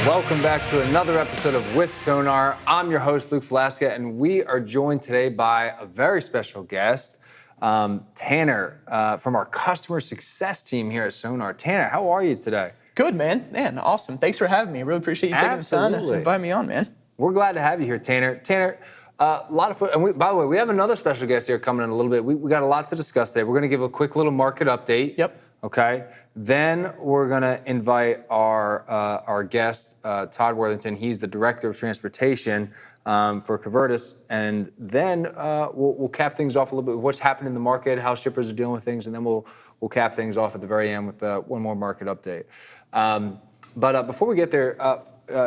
Welcome back to another episode of With Sonar. I'm your host, Luke Falasca, and we are joined today by a very special guest, Tanner, from our customer success team here at Sonar. Tanner, how are you today? Good, man. Man, awesome. Thanks for having me. I really appreciate you taking the time to invite me on, man. We're glad to have you here, Tanner. Tanner, a lot of, and by the way, we have another special guest here coming in a little bit. We got a lot to discuss today. We're going to give a quick little market update. Yep. Okay. Then we're going to invite our guest, Todd Worthington. He's the Director of Transportation for Covetrus. And then we'll cap things off a little bit with what's happened in the market, how shippers are dealing with things, and then we'll cap things off at the very end with one more market update. But before we get there,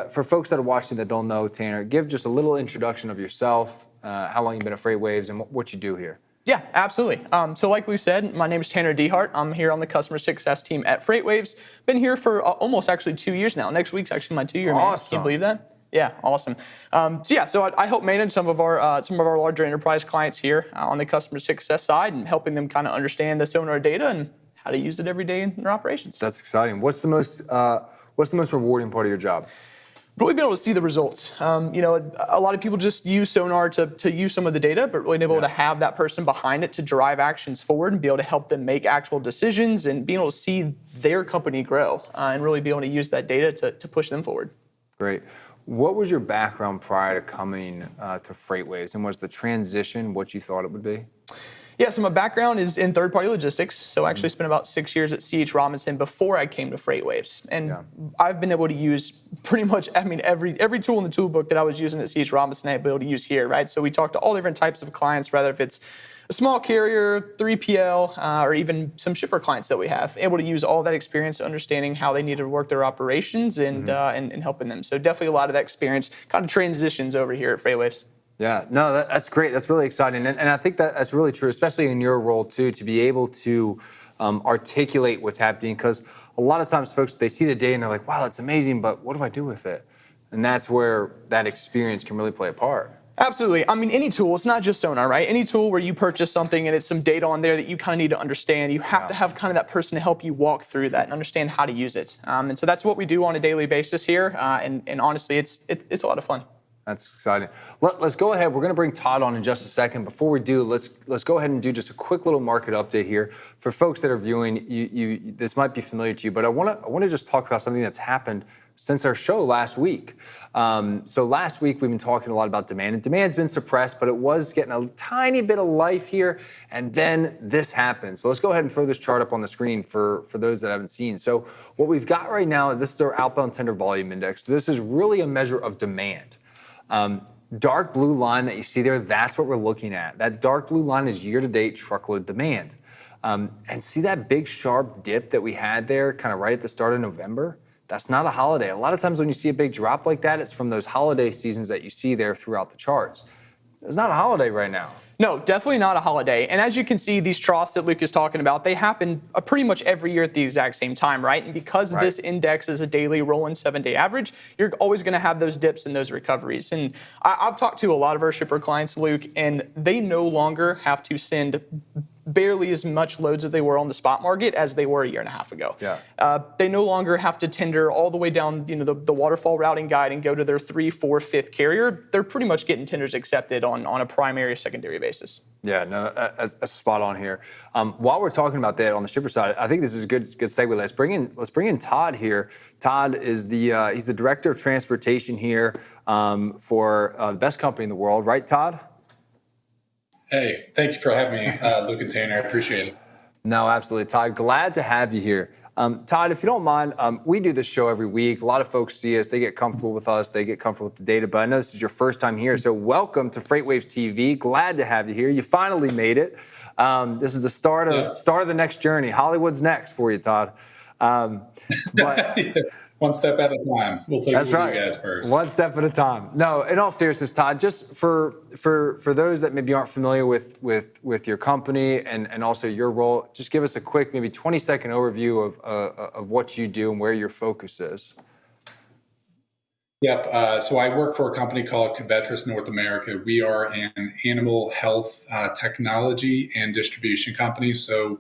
for folks that are watching that don't know, Tanner, give just a little introduction of yourself, how long you've been at FreightWaves, and what you do here. Yeah, absolutely. So like Lou said, my name is Tanner DeHart. I'm here on the customer success team at FreightWaves. Been here for almost actually 2 years now. Next week's actually my 2-year, man. Awesome. Can you believe that? Yeah, awesome. So I help manage some of our larger enterprise clients here on the customer success side and helping them kind of understand the Sonar data and how to use it every day in their operations. That's exciting. What's the most rewarding part of your job? Really being able to see the results. A lot of people just use Sonar to use some of the data, but really being able to have that person behind it to drive actions forward and be able to help them make actual decisions and being able to see their company grow and really be able to use that data to push them forward. Great. What was your background prior to coming to FreightWaves, and was the transition what you thought it would be? Yeah, so my background is in third-party logistics. So I actually spent about 6 years at C.H. Robinson before I came to FreightWaves. And I've been able to use pretty much, every tool in the toolbook that I was using at C.H. Robinson, I've been able to use here, right? So we talk to all different types of clients, whether if it's a small carrier, 3PL, or even some shipper clients that we have, able to use all that experience, understanding how they need to work their operations and helping them. So definitely a lot of that experience kind of transitions over here at FreightWaves. Yeah, no, that's great. That's really exciting. And I think that's really true, especially in your role, too, to be able to articulate what's happening. Because a lot of times folks, they see the data and they're like, wow, that's amazing, but what do I do with it? And that's where that experience can really play a part. Absolutely. I mean, any tool, it's not just Sonar, right? Any tool where you purchase something and it's some data on there that you kind of need to understand, you have to have kind of that person to help you walk through that and understand how to use it. And so that's what we do on a daily basis here. And honestly, it's a lot of fun. That's exciting. Let's go ahead. We're going to bring Todd on in just a second. Before we do, let's go ahead and do just a quick little market update here for folks that are viewing. This might be familiar to you, but I want to just talk about something that's happened since our show last week. So last week we've been talking a lot about demand, and demand's been suppressed, but it was getting a tiny bit of life here, and then this happened. So let's go ahead and throw this chart up on the screen for those that haven't seen. So what we've got right now, this is our outbound tender volume index. This is really a measure of demand. Dark blue line that you see there, that's what we're looking at. That dark blue line is year-to-date truckload demand. And see that big sharp dip that we had there kind of right at the start of November? That's not a holiday. A lot of times when you see a big drop like that, it's from those holiday seasons that you see there throughout the charts. It's not a holiday right now. No, definitely not a holiday. And as you can see, these troughs that Luke is talking about, they happen pretty much every year at the exact same time, right? And because this index is a daily rolling 7-day average, you're always going to have those dips and those recoveries. And I've talked to a lot of our shipper clients, Luke, and they no longer have to send barely as much loads as they were on the spot market as they were a year and a half ago. Yeah. They no longer have to tender all the way down, the waterfall routing guide and go to their 3, 4, 5th carrier. They're pretty much getting tenders accepted on a primary or secondary basis. Yeah, no, that's spot on here. While we're talking about that on the shipper side, I think this is a good segue. Let's bring in Todd here. Todd is he's the Director of Transportation here for the best company in the world, right, Todd? Hey, thank you for having me, Luke and Tanner. I appreciate it. No, absolutely, Todd. Glad to have you here. Todd, if you don't mind, we do this show every week. A lot of folks see us. They get comfortable with us. They get comfortable with the data. But I know this is your first time here. So welcome to FreightWaves TV. Glad to have you here. You finally made it. This is the start of the next journey. Hollywood's next for you, Todd. But one step at a time. We'll take it with you guys first. One step at a time. No, in all seriousness, Todd, just for those that maybe aren't familiar with your company and also your role, just give us a quick, maybe 20-second overview of what you do and where your focus is. Yep. So I work for a company called Covetrus North America. We are an animal health technology and distribution company. So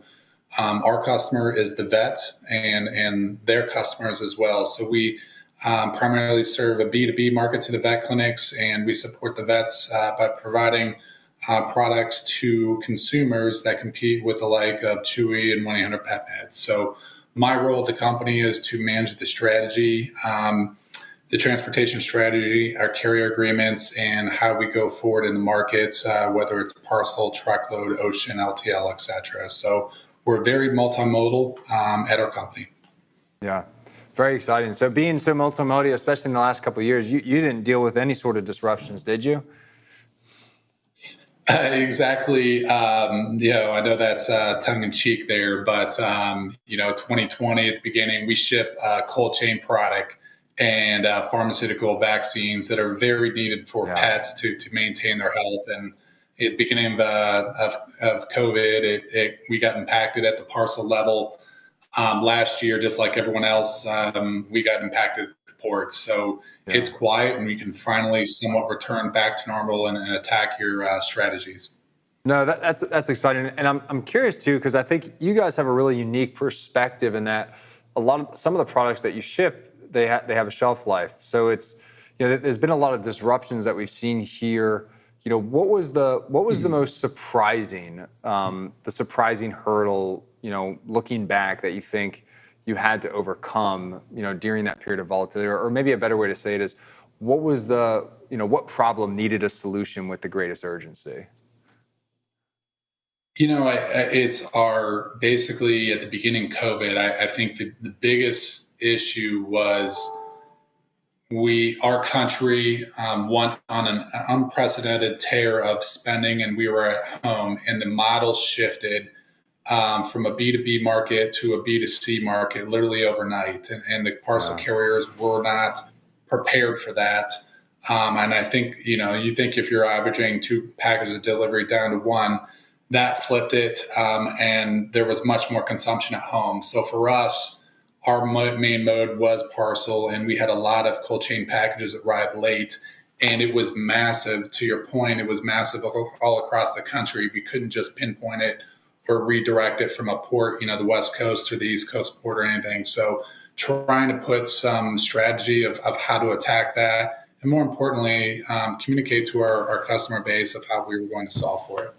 our customer is the vet and their customers as well. So we primarily serve a B2B market to the vet clinics, and we support the vets by providing products to consumers that compete with the like of Chewy and 1-800 Pet Meds. So my role at the company is to manage the strategy, the transportation strategy, our carrier agreements, and how we go forward in the markets, whether it's parcel, truckload, ocean, LTL, et cetera. So we're very multimodal at our company. Yeah, very exciting. So being so multimodal, especially in the last couple of years, you didn't deal with any sort of disruptions, did you? Exactly. I know that's tongue in cheek there, but 2020 at the beginning, we ship cold chain product and pharmaceutical vaccines that are very needed for pets to maintain their health. And at the beginning of COVID, we got impacted at the parcel level. Last year, just like everyone else, we got impacted at the ports. So it's quiet, and we can finally somewhat return back to normal and attack your strategies. No, that's exciting, and I'm curious too, because I think you guys have a really unique perspective in that some of the products that you ship, they have a shelf life. So it's there's been a lot of disruptions that we've seen here. What was the most surprising, the surprising hurdle, looking back, that you think you had to overcome, during that period of volatility, or maybe a better way to say it is, what was what problem needed a solution with the greatest urgency? It's basically at the beginning of COVID, I think the biggest issue was our country went on an unprecedented tear of spending, and we were at home, and the model shifted from a B2B market to a B2C market literally overnight. And the parcel carriers were not prepared for that. And I think, you think if you're averaging 2 packages of delivery down to 1, that flipped it. And there was much more consumption at home. So for us, our main mode was parcel, and we had a lot of cold chain packages that arrived late. And it was massive. To your point, it was massive all across the country. We couldn't just pinpoint it or redirect it from a port, the West Coast or the East Coast port or anything. So trying to put some strategy of how to attack that, and more importantly, communicate to our customer base of how we were going to solve for it.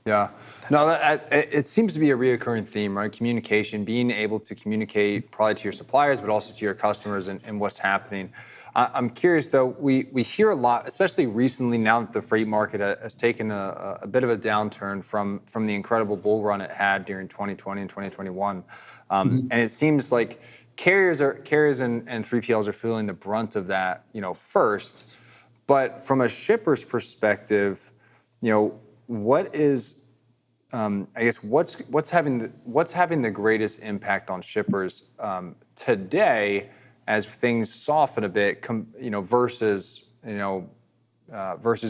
Yeah. No, it seems to be a reoccurring theme, right? Communication, being able to communicate probably to your suppliers, but also to your customers and what's happening. I'm curious, though, we hear a lot, especially recently, now that the freight market has taken a bit of a downturn from the incredible bull run it had during 2020 and 2021. And it seems like carriers and 3PLs are feeling the brunt of that, first. But from a shipper's perspective, what is, what's having the greatest impact on shippers today, as things soften a bit, versus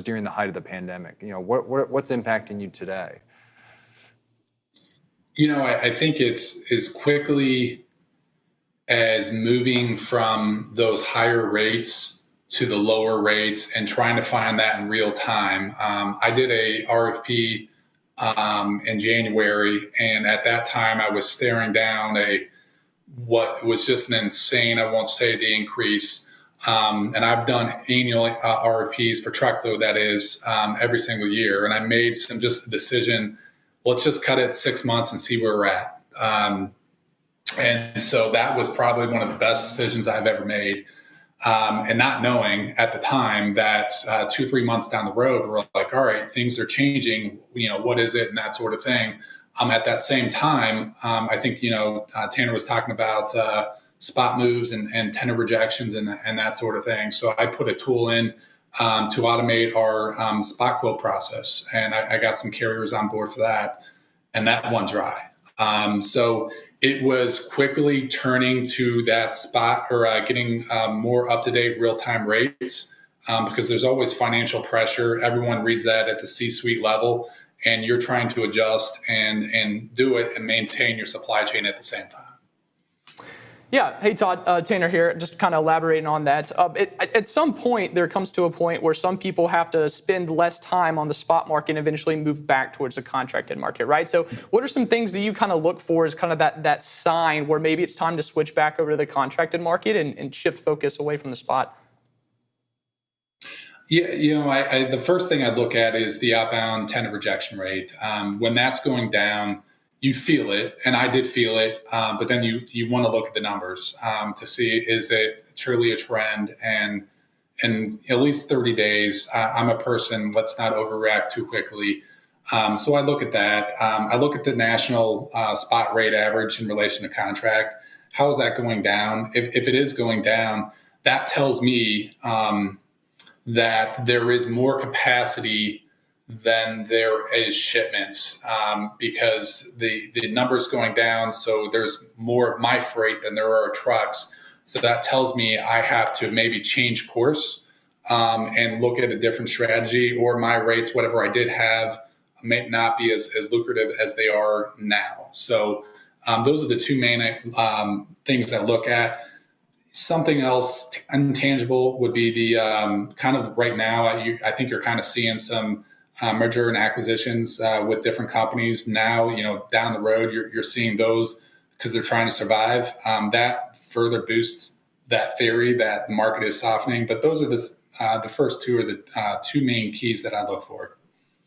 during the height of the pandemic? What's impacting you today? I think it's as quickly as moving from those higher rates to the lower rates and trying to find that in real time. I did a RFP in January, and at that time I was staring down what was just an insane, I won't say the increase. And I've done annual RFPs for truckload, that is, every single year. And I made just a decision, let's just cut it 6 months and see where we're at. And so that was probably one of the best decisions I've ever made. And not knowing at the time that 2-3 months down the road, we're like, all right, things are changing, what is it, and that sort of thing. At that same time, I think, Tanner was talking about spot moves and tender rejections and that sort of thing. So I put a tool in to automate our spot quote process. And I got some carriers on board for that, and that went dry. So it was quickly turning to that spot, or getting more up-to-date real-time rates, because there's always financial pressure. Everyone reads that at the C-suite level, and you're trying to adjust and do it and maintain your supply chain at the same time. Yeah. Hey, Todd. Tanner here. Just kind of elaborating on that. At some point, there comes to a point where some people have to spend less time on the spot market and eventually move back towards the contracted market, right? So what are some things that you kind of look for as kind of that sign where maybe it's time to switch back over to the contracted market and shift focus away from the spot? Yeah, the first thing I look at is the outbound tender rejection rate. When that's going down, you feel it, and I did feel it. But then you want to look at the numbers to see, is it truly a trend? And in at least 30 days, I'm a person. Let's not overreact too quickly. So I look at that. I look at the national spot rate average in relation to contract. How is that going down? If it is going down, that tells me that there is more capacity than there is shipments, because the numbers going down. So there's more of my freight than there are trucks. So that tells me I have to maybe change course and look at a different strategy, or my rates, whatever I did have, may not be as lucrative as they are now. So those are the two main things I look at. Something else intangible would be the kind of right now, I think you're kind of seeing some merger and acquisitions with different companies. Now, down the road, you're seeing those because they're trying to survive. That further boosts that theory that the market is softening. But those are the first two are the two main keys that I look for.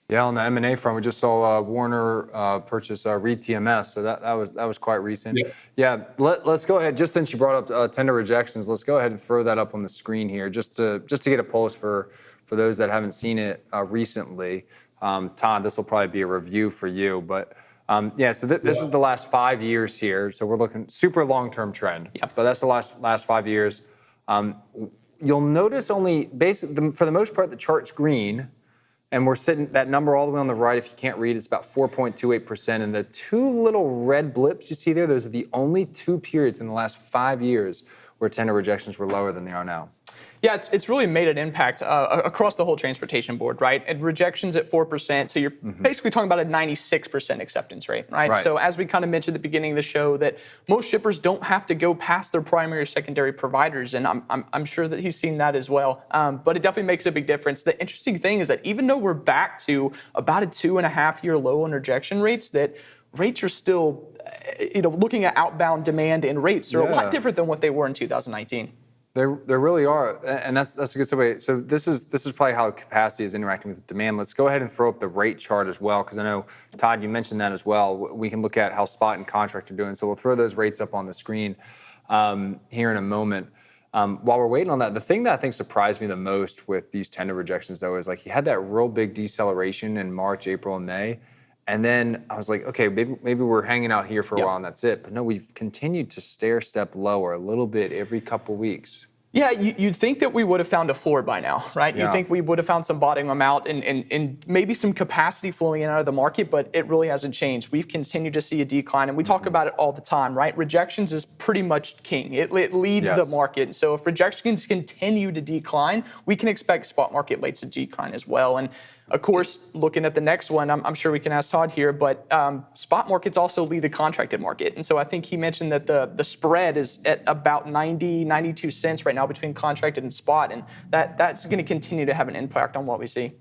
Yeah, on the M&A front, we just saw Warner purchase Reed TMS, so that was quite recent. Yeah, let's go ahead. Just since you brought up tender rejections, let's go ahead and throw that up on the screen here, just to get a pulse for those that haven't seen it recently. Todd, this will probably be a review for you, but so this is the last 5 years here. So we're looking super long-term trend, but that's the last 5 years. You'll notice only basically for the most part the chart's green. And we're sitting that number all the way on the right. If you can't read, it's about 4.28%. And the two little red blips you see there, those are the only two periods in the last 5 years where tender rejections were lower than they are now. Yeah, it's really made an impact across the whole transportation board, right? And rejections at 4%, so you're basically talking about a 96% acceptance rate, right? So as we kind of mentioned at the beginning of the show, that most shippers don't have to go past their primary or secondary providers, and I'm sure that he's seen that as well. But it definitely makes a big difference. The interesting thing is that even though we're back to about a 2.5-year low on rejection rates, that rates are still, looking at outbound demand and rates, they're a lot different than what they were in 2019. There really are, and that's a good segue. So this is probably how capacity is interacting with demand. Let's go ahead and throw up the rate chart as well, because I know, Todd, you mentioned that as well. We can look at how spot and contract are doing. So we'll throw those rates up on the screen here in a moment. While we're waiting on that, the thing that I think surprised me the most with these tender rejections, though, is like you had that real big deceleration in March, April, and May. And then I was like, okay, maybe we're hanging out here for a while and that's it. But no, we've continued to stair step lower a little bit every couple weeks. Yeah, you'd think that we would have found a floor by now, right? You'd think we would have found some bottoming out and maybe some capacity flowing in out of the market, but it really hasn't changed. We've continued to see a decline, and we talk about it all the time, right? Rejections is pretty much king. It leads the market. So if rejections continue to decline, we can expect spot market rates to decline as well. And of course, looking at the next one, I'm sure we can ask Todd here, but spot markets also lead the contracted market. And so I think he mentioned that the spread is at about 92 cents right now between contracted and spot, and that's going to continue to have an impact on what we see.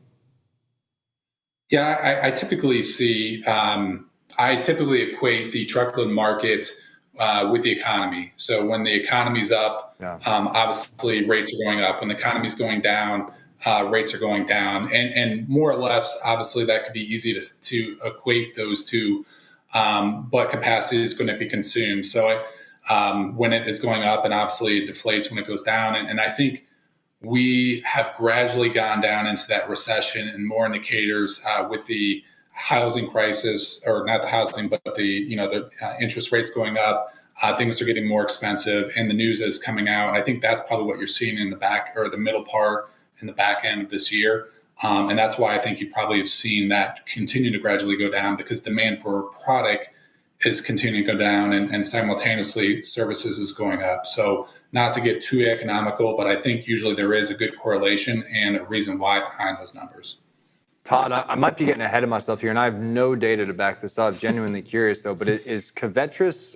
Yeah, I typically see, I typically equate the truckload market with the economy. So when the economy's up, obviously rates are going up. When the economy's going down, rates are going down, and more or less, obviously, that could be easy to equate those two, but capacity is going to be consumed. So when it is going up, and obviously it deflates when it goes down, and I think we have gradually gone down into that recession, and more indicators with the housing crisis, or not the housing, but the interest rates going up. Things are getting more expensive, and the news is coming out. And I think that's probably what you're seeing in the back or the middle part in the back end of this year. And that's why I think you probably have seen that continue to gradually go down, because demand for product is continuing to go down, and simultaneously services is going up. So not to get too economical, but I think usually there is a good correlation and a reason why behind those numbers. Todd, I might be getting ahead of myself here, and I have no data to back this up. Genuinely curious, though, but is Covetrus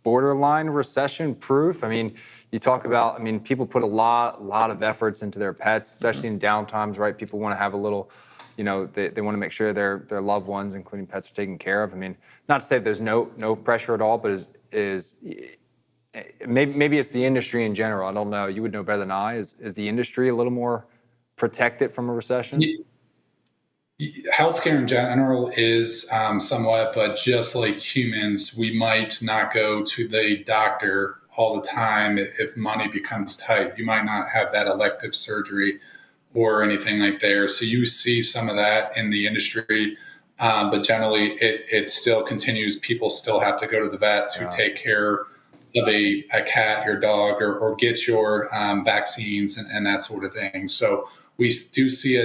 borderline recession proof? I mean, you talk about, I mean, people put a lot of efforts into their pets, especially in downtimes, right? People want to have a little, you know, they want to make sure their loved ones, including pets, are taken care of. I mean, not to say there's no pressure at all, but maybe it's the industry in general. I don't know. You would know better than I. Is the industry a little more protected from a recession? Healthcare in general is somewhat, but just like humans, we might not go to the doctor all the time if money becomes tight. You might not have that elective surgery or anything like there. So you see some of that in the industry, but generally it still continues. People still have to go to the vet to take care of a cat, your dog, or get your vaccines and that sort of thing. So we do see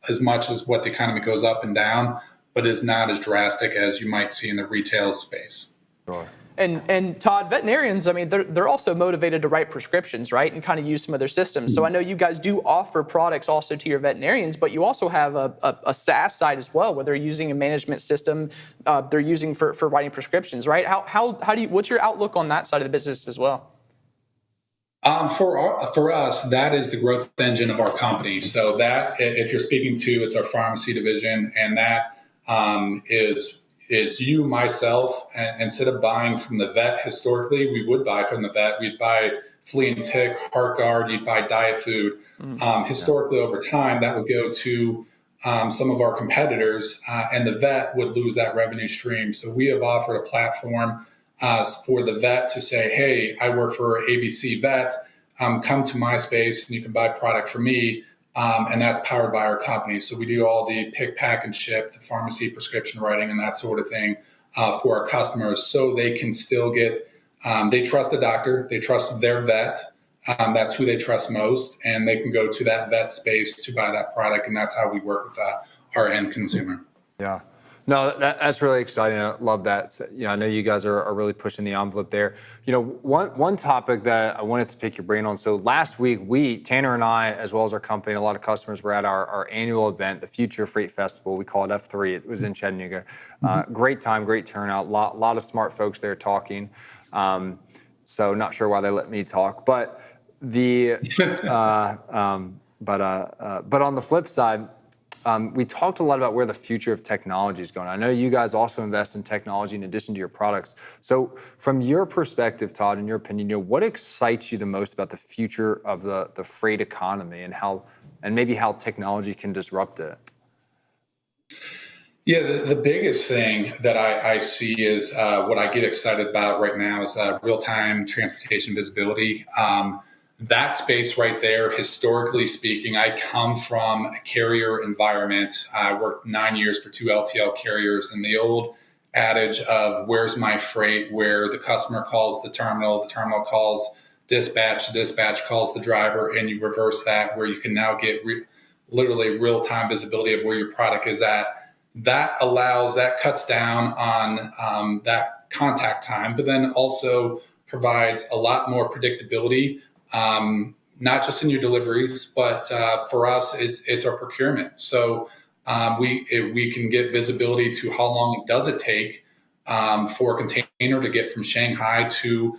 as much as what the economy goes up and down, but is not as drastic as you might see in the retail space. Sure. And Todd, veterinarians, I mean, they're also motivated to write prescriptions, right, and kind of use some of their systems. So I know you guys do offer products also to your veterinarians, but you also have a SaaS side as well, where they're using a management system they're using for writing prescriptions, right? What's your outlook on that side of the business as well? For us, that is the growth engine of our company. So that, if you're speaking to, it's our pharmacy division, and that is you, myself, and instead of buying from the vet historically, we would buy from the vet. We'd buy flea and tick, heart guard, you'd buy diet food. Historically, over time, that would go to some of our competitors, and the vet would lose that revenue stream. So we have offered a platform for the vet to say, hey, I work for ABC Vet, come to my space and you can buy product from me. And that's powered by our company. So we do all the pick, pack, and ship, the pharmacy prescription writing and that sort of thing for our customers, so they can still get, they trust the doctor, they trust their vet. That's who they trust most, and they can go to that vet space to buy that product. And that's how we work with our end consumer. Yeah. No, that's really exciting. I love that. You know, I know you guys are really pushing the envelope there. You know, one topic that I wanted to pick your brain on. So last week, Tanner and I, as well as our company, and a lot of customers were at our annual event, the Future Freight Festival. We call it F3. It was in Chattanooga. Great time, great turnout. Lot of smart folks there talking. So not sure why they let me talk, but but on the flip side, we talked a lot about where the future of technology is going. I know you guys also invest in technology in addition to your products. So from your perspective, Todd, in your opinion, you know, what excites you the most about the future of the freight economy and maybe how technology can disrupt it? Yeah, the biggest thing that I see is what I get excited about right now is real-time transportation visibility. That space right there, historically speaking, I come from a carrier environment. I worked 9 years for 2 LTL carriers, and the old adage of where's my freight, where the customer calls the terminal calls dispatch, the dispatch calls the driver, and you reverse that, where you can now get literally real-time visibility of where your product is at. That cuts down on that contact time, but then also provides a lot more predictability. Not just in your deliveries, but for us, it's our procurement. So we can get visibility to how long does it take for a container to get from Shanghai to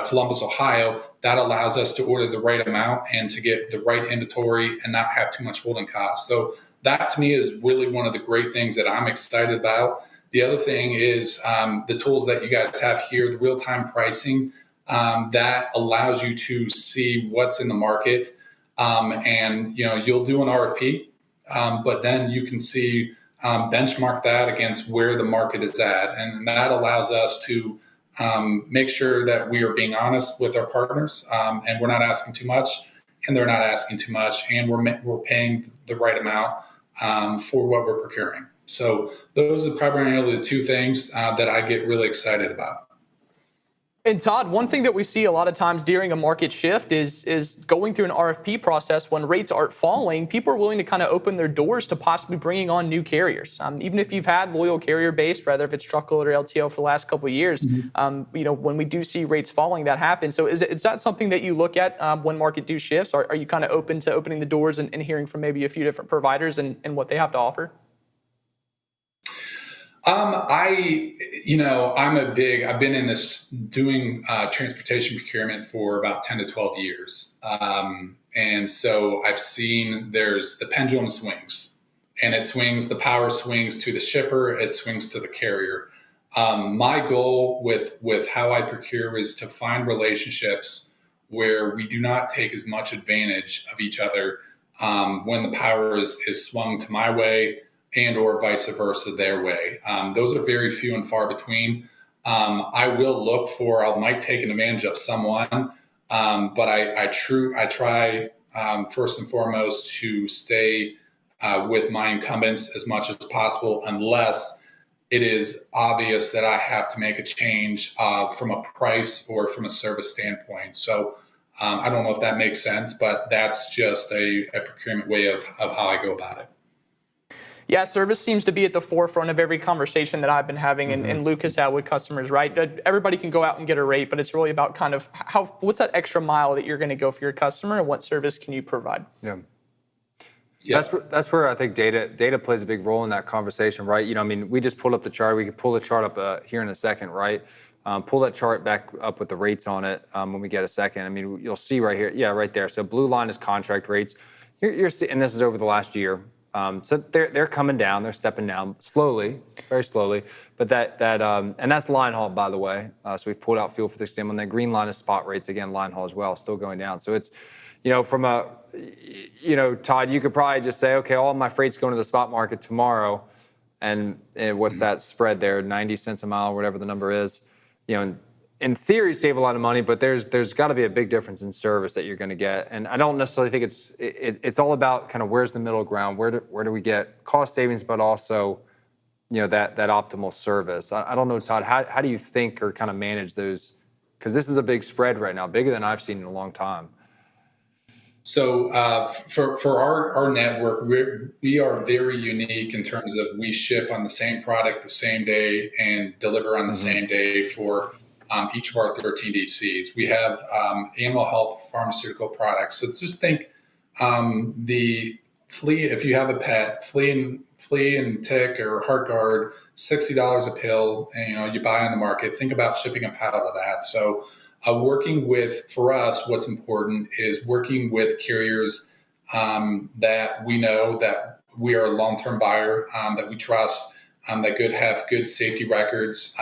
Columbus, Ohio. That allows us to order the right amount and to get the right inventory and not have too much holding costs. So that to me is really one of the great things that I'm excited about. The other thing is the tools that you guys have here, the real-time pricing. That allows you to see what's in the market, and you'll do an RFP, but then you can see benchmark that against where the market is at, and that allows us to make sure that we are being honest with our partners, and we're not asking too much, and they're not asking too much, and we're paying the right amount for what we're procuring. So those are primarily the two things that I get really excited about. And Todd, one thing that we see a lot of times during a market shift is going through an RFP process. When rates aren't falling, people are willing to kind of open their doors to possibly bringing on new carriers. Even if you've had loyal carrier base, whether if it's truckload or LTL for the last couple of years, when we do see rates falling, that happens. So is that something that you look at when market do shifts? Are you kind of open to opening the doors and hearing from maybe a few different providers and what they have to offer? I've been in this doing transportation procurement for about 10 to 12 years. And so I've seen there's the pendulum swings, and the power swings to the shipper, it swings to the carrier. My goal with how I procure is to find relationships where we do not take as much advantage of each other when the power is swung to my way and or vice versa their way. Those are very few and far between. I might take an advantage of someone, but I try first and foremost to stay with my incumbents as much as possible, unless it is obvious that I have to make a change from a price or from a service standpoint. So I don't know if that makes sense, but that's just a procurement way of how I go about it. Yeah, service seems to be at the forefront of every conversation that I've been having and Luke has had with customers, right? Everybody can go out and get a rate, but it's really about kind of what's that extra mile that you're going to go for your customer and what service can you provide? Yeah. That's where I think data plays a big role in that conversation, right? We just pulled up the chart. We can pull the chart up here in a second, right? Pull that chart back up with the rates on it when we get a second. You'll see right here, yeah, right there. So blue line is contract rates. You're seeing, and this is over the last year. So they're coming down, they're stepping down slowly, very slowly. But and that's line haul, by the way. So we pulled out fuel for the stem. On that green line is spot rates, again, line haul as well, still going down. So it's, Todd, you could probably just say, okay, all my freight's going to the spot market tomorrow, and what's that spread there? 90 cents a mile, whatever the number is. In theory, save a lot of money, but there's got to be a big difference in service that you're going to get. And I don't necessarily think it's all about kind of where's the middle ground, where do we get cost savings, but also, that optimal service. I don't know, Todd, how do you think or kind of manage those? Because this is a big spread right now, bigger than I've seen in a long time. So for our network, we are very unique in terms of we ship on the same product the same day and deliver on the same day for each of our 13 DCs. We have animal health pharmaceutical products. So just think the flea, if you have a pet, flea and tick or heart guard, $60 a pill, and you buy on the market. Think about shipping a pallet of that. So for us, what's important is working with carriers that we know that we are a long-term buyer, that we trust, that have good safety records.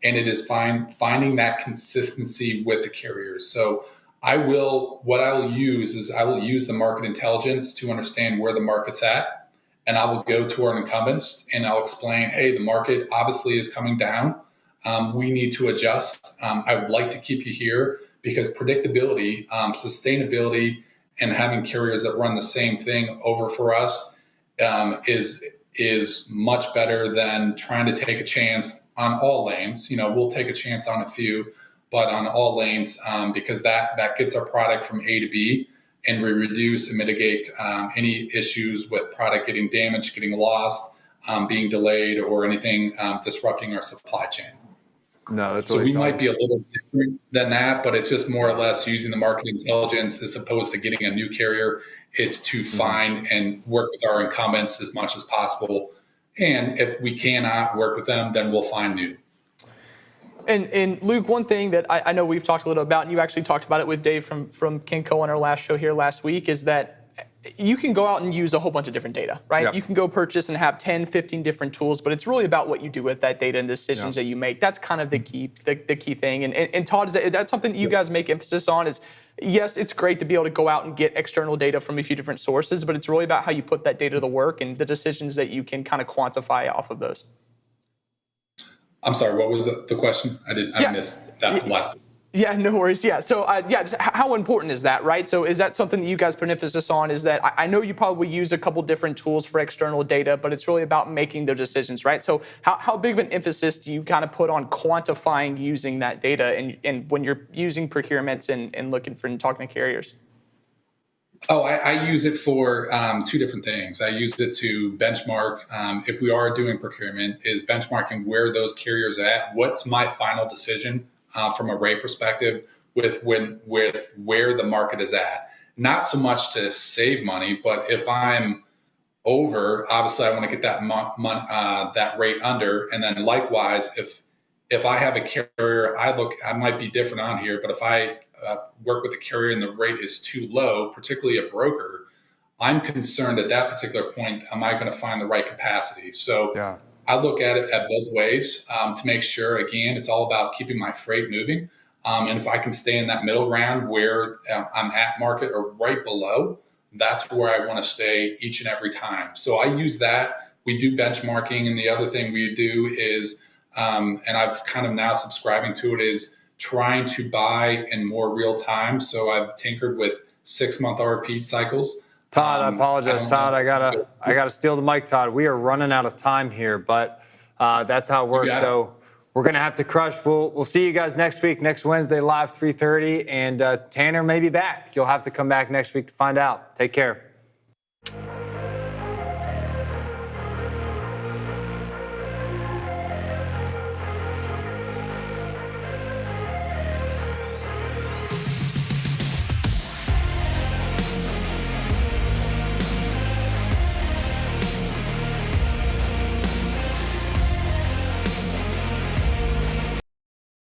And it is finding that consistency with the carriers. So I will use the market intelligence to understand where the market's at. And I will go to our incumbents and I'll explain, hey, the market obviously is coming down. We need to adjust. I would like to keep you here because predictability, sustainability, and having carriers that run the same thing over for us is much better than trying to take a chance on all lanes. We'll take a chance on a few, but on all lanes, because that gets our product from A to B, and we reduce and mitigate any issues with product getting damaged, getting lost, being delayed, or anything disrupting our supply chain. No, that's so we might be a little different than that, but it's just more or less using the market intelligence as opposed to getting a new carrier. It's to find and work with our incumbents as much as possible. And if we cannot work with them, then we'll find new. And Luke, one thing that I know we've talked a little about, and you actually talked about it with Dave from Kinco on our last show here last week, is that you can go out and use a whole bunch of different data, right? Yep. You can go purchase and have 10, 15 different tools, but it's really about what you do with that data and decisions that you make. That's kind of the key thing. And Todd, that's something that you guys make emphasis on is, yes, it's great to be able to go out and get external data from a few different sources, but it's really about how you put that data to work and the decisions that you can kind of quantify off of those. I'm sorry, what was the question? I missed that last bit. Yeah, no worries. Yeah. So, just how important is that, right? So is that something that you guys put emphasis on? Is that I know you probably use a couple different tools for external data, but it's really about making the decisions, right? So how big of an emphasis do you kind of put on quantifying using that data and when you're using procurements and looking for and talking to carriers? Oh, I use it for two different things. I use it to benchmark, if we are doing procurement, is benchmarking where those carriers are at. What's my final decision from a rate perspective with where the market is at? Not so much to save money, but if I'm over, obviously I want to get that that rate under. And then likewise, if I have a carrier, I might be different on here, but if I work with a carrier and the rate is too low, particularly a broker, I'm concerned at that particular point, am I going to find the right capacity? So Yeah. I look at it at both ways to make sure, again, it's all about keeping my freight moving. And if I can stay in that middle ground where I'm at market or right below, that's where I want to stay each and every time. So I use that. We do benchmarking. And the other thing we do is, and I've kind of now subscribing to it, is trying to buy in more real time. So I've tinkered with 6-month RFP cycles. Todd, I apologize. Todd, I gotta steal the mic, Todd. We are running out of time here, but that's how it works. So we're gonna have to crush. We'll see you guys next week, next Wednesday, live 3:30. And Tanner may be back. You'll have to come back next week to find out. Take care.